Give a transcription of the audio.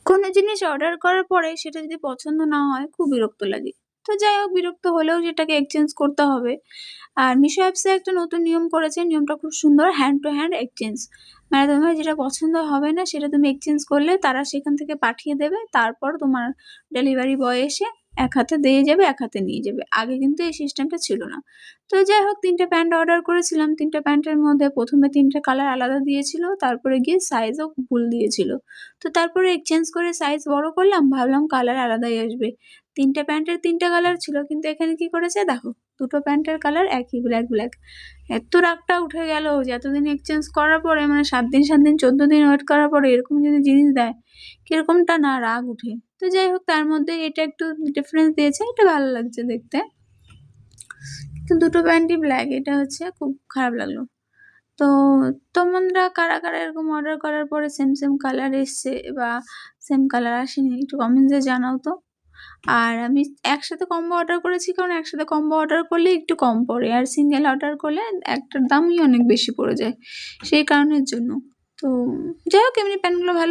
কোনো জিনিস অর্ডার করার পরে সেটা যদি পছন্দ না হয় খুব বিরক্ত লাগে। তো যাই হোক বিরক্ত হলেও সেটাকে এক্সচেঞ্জ করতে হবে। আর মিশো অ্যাপসে একটা নতুন নিয়ম করেছে, নিয়মটা খুব সুন্দর হ্যান্ড টু হ্যান্ড এক্সচেঞ্জ। মানে তোমার যেটা পছন্দ হবে না সেটা তুমি এক্সচেঞ্জ করলে তারা সেখান থেকে পাঠিয়ে দেবে। তারপর তোমার ডেলিভারি বয় এসে এক হাতে দিয়ে যাবে, এক হাতে নিয়ে যাবে। আগে কিন্তু এই সিস্টেমটা ছিল না। তো যাই হোক ৩ টে প্যান্ট অর্ডার করেছিলাম। ৩ টে প্যান্টের মধ্যে ১ম এ ৩ টে কালার আলাদা দিয়েছিল। তারপরে গিয়ে সাইজও ভুল দিয়েছিল। তো তারপরে এক্সচেঞ্জ করে সাইজ বড় করলাম, ভাবলাম কালার আলাদাই আসবে। ৩ টে প্যান্টের ৩ টা কালার ছিল। কিন্তু এখানে কি করেছে দেখো, ২ টো প্যান্টের কালার একই ব্ল্যাক। এত রাগটা উঠে গেল যে এতদিন এক্সচেঞ্জ করার পরে মানে ৭ দিন ১৪ দিন ওয়েট করার পরে এরকম যদি জিনিস দেয়, কিরকমটা না রাগ উঠে। তো যাই হোক তার মধ্যে এটা একটু ডিফারেন্স দিয়েছে, এটা ভালো লাগছে দেখতে। তো ২ টো প্যান্টই ব্ল্যাক, এটা হচ্ছে খুব খারাপ লাগলো। তো তোমরা কারা এরকম অর্ডার করার পরে সেম কালার এসছে বা সেম কালার আসেনি একটু কমেন্টসে জানাও তো। আর আমি একসাথে কম্বো অর্ডার করেছি কারণ একসাথে কম্বো অর্ডার করলে একটু কম পড়ে। আর সিঙ্গেল অর্ডার করলে একটার দামই অনেক বেশি পড়ে যায়। সেই কারণের জন্য। তো যাই হোক এমনি প্যান্টগুলো ভালো।